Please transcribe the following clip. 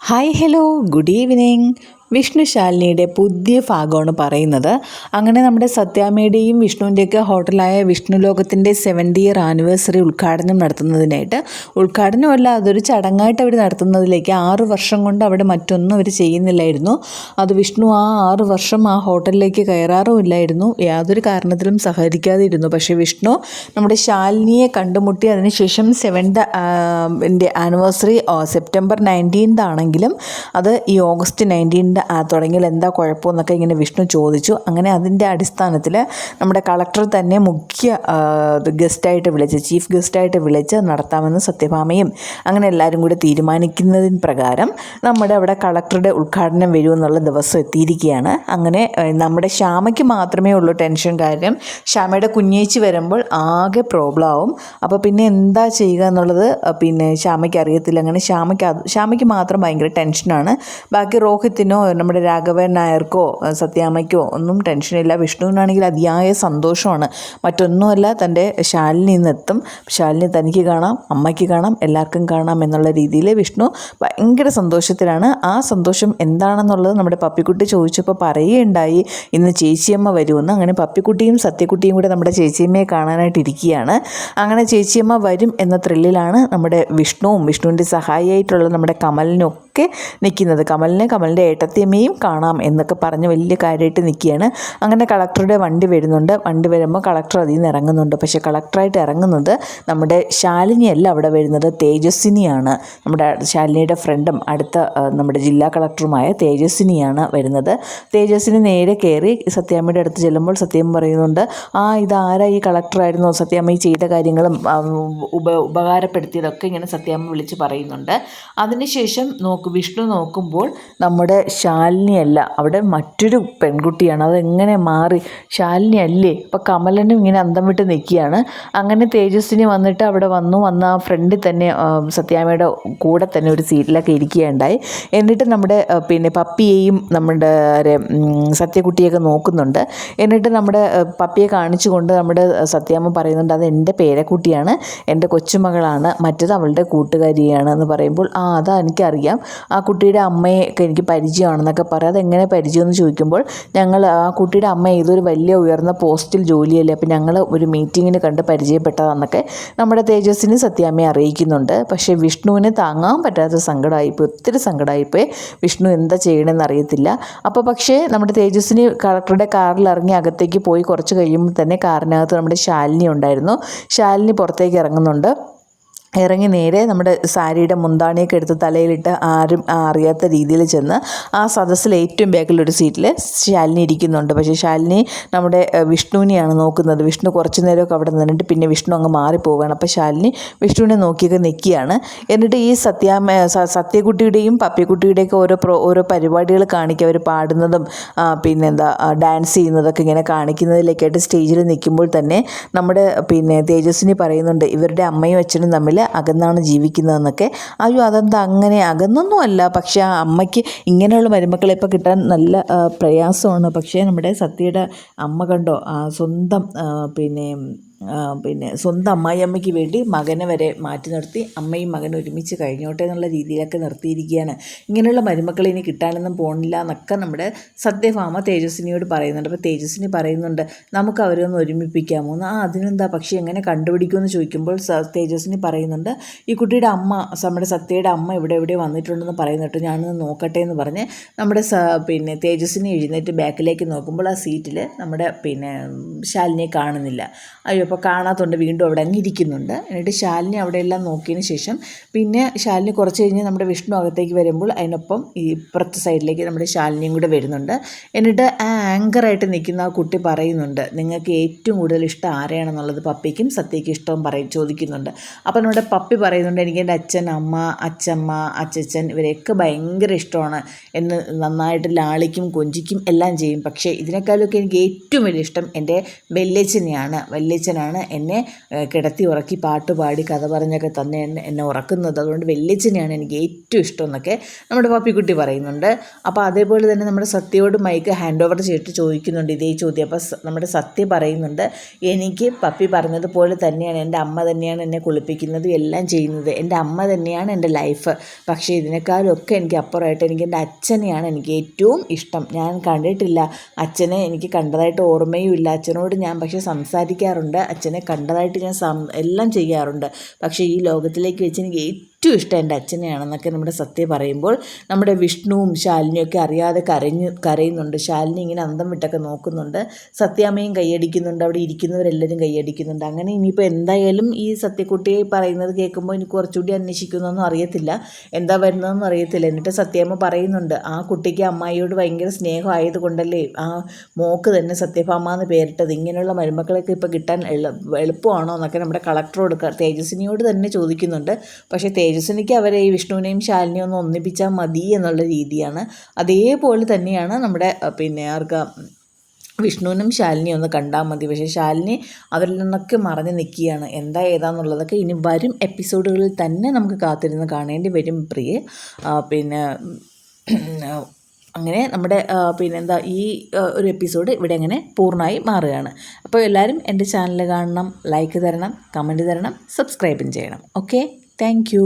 Hi hello good evening. Vishnu ശാലിനിയുടെ പുതിയ ഭാഗമാണ് പറയുന്നത്. അങ്ങനെ നമ്മുടെ സത്യാമ്മയുടെയും വിഷ്ണുവിൻ്റെയൊക്കെ ഹോട്ടലായ വിഷ്ണു ലോകത്തിൻ്റെ 70th ഇയർ ആനിവേഴ്സറി ഉദ്ഘാടനം നടത്തുന്നതിനായിട്ട്, ഉദ്ഘാടനമല്ല അതൊരു ചടങ്ങായിട്ട് അവർ നടത്തുന്നതിലേക്ക് 6 വർഷം കൊണ്ട് അവിടെ മറ്റൊന്നും അവർ ചെയ്യുന്നില്ലായിരുന്നു. അത് വിഷ്ണു ആ 6 വർഷം ആ ഹോട്ടലിലേക്ക് കയറാറുമില്ലായിരുന്നു, യാതൊരു കാരണത്തിലും സഹകരിക്കാതിരുന്നു. പക്ഷേ വിഷ്ണു നമ്മുടെ ശാലിനിയെ കണ്ടുമുട്ടി അതിനുശേഷം 7th ആനിവേഴ്സറി സെപ്റ്റംബർ 19 ആണെങ്കിലും അത് ഈ ഓഗസ്റ്റ് 19 തുടങ്ങിയാൽ എന്താ കുഴപ്പമെന്നൊക്കെ ഇങ്ങനെ വിഷ്ണു ചോദിച്ചു. അങ്ങനെ അതിൻ്റെ അടിസ്ഥാനത്തിൽ നമ്മുടെ കളക്ടർ തന്നെ മുഖ്യ ഗസ്റ്റായിട്ട് വിളിച്ച്, ചീഫ് ഗസ്റ്റായിട്ട് വിളിച്ച് നടത്താമെന്ന് സത്യഭാമയും അങ്ങനെ എല്ലാവരും കൂടി തീരുമാനിക്കുന്നതിന് പ്രകാരം നമ്മുടെ അവിടെ കളക്ടറുടെ ഉദ്ഘാടനം വരുമെന്നുള്ള ദിവസം എത്തിയിരിക്കുകയാണ്. അങ്ങനെ നമ്മുടെ ശ്യാമയ്ക്ക് മാത്രമേ ഉള്ളൂ ടെൻഷൻ. കാര്യം ശ്യാമയുടെ കുഞ്ഞേച്ചി വരുമ്പോൾ ആകെ പ്രോബ്ലം ആവും. അപ്പോൾ പിന്നെ എന്താ ചെയ്യുക എന്നുള്ളത് പിന്നെ ശ്യാമയ്ക്ക് അറിയത്തില്ല. അങ്ങനെ ശ്യാമയ്ക്ക് മാത്രം ഭയങ്കര ടെൻഷനാണ്. ബാക്കി രോഹിത്തിനോ നമ്മുടെ രാഘവൻ നായർക്കോ സത്യാമ്മയ്ക്കോ ഒന്നും ടെൻഷനില്ല. വിഷ്ണുവിനാണെങ്കിൽ അതിയായ സന്തോഷമാണ്. മറ്റൊന്നുമല്ല, തൻ്റെ ശാലിനി ഇന്നെത്തും, ശാലിനി തനിക്ക് കാണാം, അമ്മയ്ക്ക് കാണാം, എല്ലാവർക്കും കാണാം എന്നുള്ള രീതിയിൽ വിഷ്ണു ഭയങ്കര സന്തോഷത്തിലാണ്. ആ സന്തോഷം എന്താണെന്നുള്ളത് നമ്മുടെ പപ്പിക്കുട്ടി ചോദിച്ചപ്പോൾ പറയുകയുണ്ടായി, ഇന്ന് ചേച്ചിയമ്മ വരുമെന്ന്. അങ്ങനെ പപ്പിക്കുട്ടിയും സത്യക്കുട്ടിയും കൂടെ നമ്മുടെ ചേച്ചിയമ്മയെ കാണാനായിട്ട് ഇരിക്കുകയാണ്. അങ്ങനെ ചേച്ചിയമ്മ വരും എന്ന ത്രില്ലിലാണ് നമ്മുടെ വിഷ്ണുവും വിഷ്ണുവിൻ്റെ സഹായിയായിട്ടുള്ള നമ്മുടെ കമലിനും ഒക്കെ നിൽക്കുന്നത്. കമലിൻ്റെ ഏട്ടത്തിയമ്മയും കാണാം എന്നൊക്കെ പറഞ്ഞ് വലിയ കാര്യമായിട്ട് നിൽക്കുകയാണ്. അങ്ങനെ കളക്ടറുടെ വണ്ടി വരുന്നുണ്ട്. വണ്ടി വരുമ്പോൾ കളക്ടർ അതിൽ നിന്ന് ഇറങ്ങുന്നുണ്ട്. പക്ഷേ കളക്ടറായിട്ട് ഇറങ്ങുന്നത് നമ്മുടെ ശാലിനിയല്ല അവിടെ വരുന്നത്, തേജസ്വിനിയാണ്. നമ്മുടെ ശാലിനിയുടെ ഫ്രണ്ടും അടുത്ത നമ്മുടെ ജില്ലാ കളക്ടറുമായ തേജസ്വിനിയാണ് വരുന്നത്. തേജസ്വിനി നേരെ കയറി സത്യാമ്മയുടെ അടുത്ത് ചെല്ലുമ്പോൾ സത്യം പറയുന്നുണ്ട്, ഇതാരാ ഈ കളക്ടറായിരുന്നു, സത്യാമ്മ ഈ ചെയ്ത കാര്യങ്ങളും ഉപകാരപ്പെടുത്തിയതൊക്കെ ഇങ്ങനെ സത്യാമ്മ വിളിച്ച് പറയുന്നുണ്ട്. അതിനുശേഷം വിഷ്ണു നോക്കുമ്പോൾ നമ്മുടെ ശാലിനിയല്ല, അവിടെ മറ്റൊരു പെൺകുട്ടിയാണ്. അതെങ്ങനെ മാറി, ശാലിനി അല്ലേ? അപ്പോൾ കമലനും ഇങ്ങനെ അന്തം വിട്ട് നിൽക്കുകയാണ്. അങ്ങനെ തേജസ്വിനി വന്നിട്ട് അവിടെ വന്ന് ആ ഫ്രണ്ടിൽ തന്നെ സത്യാമ്മയുടെ കൂടെ തന്നെ ഒരു സീറ്റിലൊക്കെ ഇരിക്കുകയുണ്ടായി. എന്നിട്ട് നമ്മുടെ പിന്നെ പപ്പിയെയും നമ്മുടെ സത്യക്കുട്ടിയൊക്കെ നോക്കുന്നുണ്ട്. എന്നിട്ട് നമ്മുടെ പപ്പിയെ കാണിച്ചുകൊണ്ട് നമ്മുടെ സത്യാമ്മ പറയുന്നുണ്ട്, അത് എൻ്റെ പേരക്കുട്ടിയാണ്, എൻ്റെ കൊച്ചുമകളാണ്, മറ്റത് അവളുടെ കൂട്ടുകാരിയാണ് എന്ന് പറയുമ്പോൾ അതാ എനിക്കറിയാം, ആ കുട്ടിയുടെ അമ്മയൊക്കെ എനിക്ക് പരിചയമാണെന്നൊക്കെ പറയാം. അതെങ്ങനെ പരിചയമെന്ന് ചോദിക്കുമ്പോൾ ആ കുട്ടിയുടെ അമ്മ ഏതൊരു വലിയ ഉയർന്ന പോസ്റ്റിൽ ജോലിയല്ലേ, അപ്പോൾ ഞങ്ങൾ ഒരു മീറ്റിങ്ങിന് കണ്ട് പരിചയപ്പെട്ടതാണെന്നൊക്കെ നമ്മുടെ തേജസ്വിനി സത്യാമ്മയെ അറിയിക്കുന്നുണ്ട്. പക്ഷേ വിഷ്ണുവിന് താങ്ങാൻ പറ്റാത്ത സങ്കടമായിപ്പോയി, ഒത്തിരി സങ്കടമായിപ്പോയി. വിഷ്ണു എന്താ ചെയ്യണമെന്ന് അറിയത്തില്ല. അപ്പോൾ പക്ഷേ നമ്മുടെ തേജസ്വിനി കളക്ടറുടെ കാറിൽ ഇറങ്ങി അകത്തേക്ക് പോയി കുറച്ച് കഴിയുമ്പോൾ തന്നെ കാറിനകത്ത് നമ്മുടെ ശാലിനി ഉണ്ടായിരുന്നു. ശാലിനി പുറത്തേക്ക് ഇറങ്ങുന്നുണ്ട്. ഇറങ്ങി നേരെ നമ്മുടെ സാരിയുടെ മുന്താണിയൊക്കെ എടുത്ത് തലയിലിട്ട് ആരും അറിയാത്ത രീതിയിൽ ചെന്ന് ആ സദസ്സിൽ ഏറ്റവും ബാക്കിലൊരു സീറ്റിൽ ശാലിനി ഇരിക്കുന്നുണ്ട്. പക്ഷേ ശാലിനി നമ്മുടെ വിഷ്ണുവിനെയാണ് നോക്കുന്നത്. വിഷ്ണു കുറച്ച് നേരമൊക്കെ അവിടെ നിന്നിട്ട് പിന്നെ വിഷ്ണു അങ്ങ് മാറിപ്പോവുകയാണ്. അപ്പോൾ ശാലിനി വിഷ്ണുവിനെ നോക്കിയൊക്കെ നിൽക്കുകയാണ്. എന്നിട്ട് ഈ സത്യക്കുട്ടിയുടെയും പപ്പിക്കുട്ടിയുടെയൊക്കെ ഓരോ പരിപാടികൾ കാണിക്കുക, അവർ പാടുന്നതും പിന്നെന്താ ഡാൻസ് ചെയ്യുന്നതൊക്കെ ഇങ്ങനെ കാണിക്കുന്നതിലേക്കായിട്ട് സ്റ്റേജിൽ നിൽക്കുമ്പോൾ തന്നെ നമ്മുടെ പിന്നെ തേജസ്വിനി പറയുന്നുണ്ട്, ഇവരുടെ അമ്മയും അച്ഛനും തമ്മിൽ അകന്നാണ് ജീവിക്കുന്നതെന്നൊക്കെ. അതെന്താ അങ്ങനെ? അകന്നൊന്നും അല്ല, പക്ഷേ ആ അമ്മയ്ക്ക് ഇങ്ങനെയുള്ള മരുമക്കളെ ഇപ്പോൾ കിട്ടാൻ നല്ല പ്രയാസമാണ്. പക്ഷേ നമ്മുടെ സത്യയുടെ അമ്മ കണ്ടോ, സ്വന്തം സ്വന്തം അമ്മായിയമ്മയ്ക്ക് വേണ്ടി മകനെ വരെ മാറ്റി നിർത്തി അമ്മയും മകനും ഒരുമിച്ച് കഴിഞ്ഞോട്ടെ എന്നുള്ള രീതിയിലൊക്കെ നിർത്തിയിരിക്കുകയാണ്. ഇങ്ങനെയുള്ള മരുമക്കളെ ഇനി കിട്ടാനൊന്നും പോണില്ല എന്നൊക്കെ നമ്മുടെ സത്യഭാമ തേജസ്വിനിയോട് പറയുന്നുണ്ട്. അപ്പോൾ തേജസ്വിനി പറയുന്നുണ്ട്, നമുക്ക് അവരൊന്ന് ഒരുമിപ്പിക്കാമോ? അതിനെന്താ, പക്ഷേ എങ്ങനെ കണ്ടുപിടിക്കുമെന്ന് ചോദിക്കുമ്പോൾ തേജസ്വിനി പറയുന്നുണ്ട്, ഈ കുട്ടിയുടെ അമ്മ, നമ്മുടെ സത്യയുടെ അമ്മ എവിടെയോ വന്നിട്ടുണ്ടെന്ന് പറയുന്നിട്ട് ഞാനൊന്ന് നോക്കട്ടെ എന്ന് പറഞ്ഞ് നമ്മുടെ തേജസ്വിനി എഴുന്നേറ്റ് ബാക്കിലേക്ക് നോക്കുമ്പോൾ ആ സീറ്റിൽ നമ്മുടെ ശാലിനിയെ കാണുന്നില്ല. അപ്പോൾ കാണാത്തതുകൊണ്ട് വീണ്ടും അവിടെ അങ്ങ് ഇരിക്കുന്നുണ്ട്. എന്നിട്ട് ശാലിനി അവിടെയെല്ലാം നോക്കിയതിന് ശേഷം പിന്നെ ശാലിനി കുറച്ച് കഴിഞ്ഞ് നമ്മുടെ വിഷ്ണു അകത്തേക്ക് വരുമ്പോൾ അതിനൊപ്പം ഈ ഇപ്പുറത്തെ സൈഡിലേക്ക് നമ്മുടെ ശാലിനിയും കൂടെ വരുന്നുണ്ട്. എന്നിട്ട് ആ ആങ്കറായിട്ട് നിൽക്കുന്ന ആ കുട്ടി പറയുന്നുണ്ട്, നിങ്ങൾക്ക് ഏറ്റവും കൂടുതൽ ഇഷ്ടം ആരെയാണെന്നുള്ളത് പപ്പിക്കും സത്യയ്ക്കും ഇഷ്ടവും ചോദിക്കുന്നുണ്ട്. അപ്പോൾ നമ്മുടെ പപ്പി പറയുന്നുണ്ട്, എനിക്ക് എൻ്റെ അച്ഛൻ, അമ്മ, അച്ഛമ്മ, അച്ചച്ചൻ ഇവരെയൊക്കെ ഭയങ്കര ഇഷ്ടമാണ്, എന്ന് നന്നായിട്ട് ലാളിക്കും കൊഞ്ചിക്കും എല്ലാം ചെയ്യും. പക്ഷേ ഇതിനേക്കാളൊക്കെ എനിക്ക് ഏറ്റവും വലിയ ഇഷ്ടം എൻ്റെ വല്യച്ഛനെയാണ്. വല്യച്ഛൻ വല്യച്ഛനാണ് എന്നെ കിടത്തി ഉറക്കി പാട്ടുപാടി കഥ പറഞ്ഞൊക്കെ തന്നെ എന്നെ ഉറക്കുന്നത്. അതുകൊണ്ട് വല്യച്ഛനെയാണ് എനിക്ക് ഏറ്റവും ഇഷ്ടം എന്നൊക്കെ നമ്മുടെ പപ്പിക്കുട്ടി പറയുന്നുണ്ട്. അപ്പോൾ അതേപോലെ തന്നെ നമ്മുടെ സത്യയോട് മൈക്ക് ഹാൻഡ് ഓവർ ചെയ്തിട്ട് ചോദിക്കുന്നുണ്ട് ഇതേ ചോദ്യം. അപ്പോൾ നമ്മുടെ സത്യ പറയുന്നുണ്ട്, എനിക്ക് പപ്പി പറഞ്ഞതുപോലെ തന്നെയാണ്, എൻ്റെ അമ്മ തന്നെയാണ് എന്നെ കുളിപ്പിക്കുന്നത് എല്ലാം ചെയ്യുന്നത്, എൻ്റെ അമ്മ തന്നെയാണ് എൻ്റെ ലൈഫ്. പക്ഷേ ഇതിനേക്കാളൊക്കെ എനിക്ക് അപ്പുറമായിട്ട് എനിക്ക് എൻ്റെ അച്ഛനെയാണ് എനിക്ക് ഏറ്റവും ഇഷ്ടം. ഞാൻ കണ്ടിട്ടില്ല അച്ഛനെ, എനിക്ക് കണ്ടതായിട്ട് ഓർമ്മയും ഇല്ല. അച്ഛനോട് ഞാൻ പക്ഷേ സംസാരിക്കാറുണ്ട്, അച്ഛനെ കണ്ടതായിട്ട് ഞാൻ എല്ലാം ചെയ്യാറുണ്ട്. പക്ഷേ ഈ ലോകത്തിലേക്ക് വെച്ച് എനിക്ക് ഏറ്റവും ഇഷ്ടം എൻ്റെ അച്ഛനെയാണെന്നൊക്കെ നമ്മുടെ സത്യ പറയുമ്പോൾ നമ്മുടെ വിഷ്ണുവും ശാലിനിയൊക്കെ അറിയാതെ കരയുന്നുണ്ട്. ശാലിനി ഇങ്ങനെ അന്തം വിട്ടൊക്കെ നോക്കുന്നുണ്ട്. സത്യാമ്മയും കൈയടിക്കുന്നുണ്ട്, അവിടെ ഇരിക്കുന്നവരെല്ലാവരും കൈയടിക്കുന്നുണ്ട്. അങ്ങനെ ഇനിയിപ്പോൾ എന്തായാലും ഈ സത്യക്കുട്ടിയെ പറയുന്നത് കേൾക്കുമ്പോൾ എനിക്ക് കുറച്ചുകൂടി അന്വേഷിക്കുന്നൊന്നും അറിയത്തില്ല, എന്താ വരുന്നതെന്നും അറിയത്തില്ല. എന്നിട്ട് സത്യാമ്മ പറയുന്നുണ്ട്, ആ കുട്ടിക്ക് അമ്മായിയോട് ഭയങ്കര സ്നേഹമായതുകൊണ്ടല്ലേ ആ മോക്ക് തന്നെ സത്യഭാമ എന്ന് പേരിട്ടത്, ഇങ്ങനെയുള്ള മരുമക്കളൊക്കെ ഇപ്പോൾ കിട്ടാൻ എളുപ്പമാണോ എന്നൊക്കെ നമ്മുടെ കളക്ടറോട് തേജസ്വിനിയോട് തന്നെ ചോദിക്കുന്നുണ്ട്. പക്ഷേ തേജസ്വിനിക്ക് അവരെ ഈ വിഷ്ണുവിനെയും ശാലിനിയും ഒന്ന് ഒന്നിപ്പിച്ചാൽ മതി എന്നുള്ള രീതിയാണ്. അതേപോലെ തന്നെയാണ് നമ്മുടെ വിഷ്ണുവിനും ശാലിനിയും ഒന്ന് കണ്ടാൽ മതി. പക്ഷേ ശാലിനി അവരിൽ നിന്നൊക്കെ മറഞ്ഞു നിൽക്കുകയാണ്. എന്താ ഏതാന്നുള്ളതൊക്കെ ഇനി വരും എപ്പിസോഡുകളിൽ തന്നെ നമുക്ക് കാത്തിരുന്ന് കാണേണ്ടി വരും പ്രിയെ. അങ്ങനെ നമ്മുടെ ഈ ഒരു എപ്പിസോഡ് ഇവിടെ അങ്ങനെ പൂർണ്ണമായി മാറുകയാണ്. അപ്പോൾ എല്ലാവരും എൻ്റെ ചാനൽ കാണണം, ലൈക്ക് തരണം, കമൻറ്റ് തരണം, സബ്സ്ക്രൈബും ചെയ്യണം. Okay, thank